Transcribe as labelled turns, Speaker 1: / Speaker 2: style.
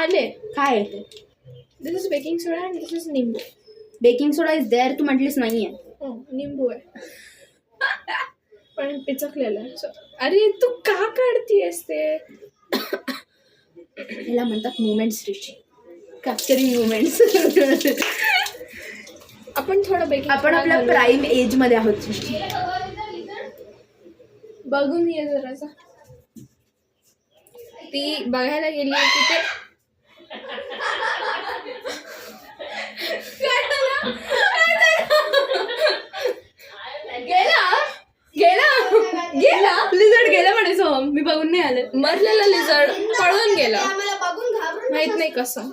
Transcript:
Speaker 1: आले.
Speaker 2: काय आहे ते?
Speaker 1: This is baking soda and this is nimbu.
Speaker 2: Baking soda is there, तू म्हटलीस नाहीये.
Speaker 1: निंबू आहे पण पिचकलेलं आहे. अरे तू का काढतीयस ते?
Speaker 2: याला म्हणतात मुवमेंट्स ऋषी, कॅप्चरिंग मुवमेंट्स.
Speaker 1: आपण थोडं बेकिंग
Speaker 2: आपण आपल्या प्राईम एज मध्ये आहोत सृष्टी.
Speaker 1: बघून ये जरासा. ती बघायला गेली की ते
Speaker 2: गेला लिझर्ड गेला म्हणे सोहम. मी बघून नाही आले.
Speaker 1: मरलेला लिझर्ड पळून गेला. माहित नाही कसं.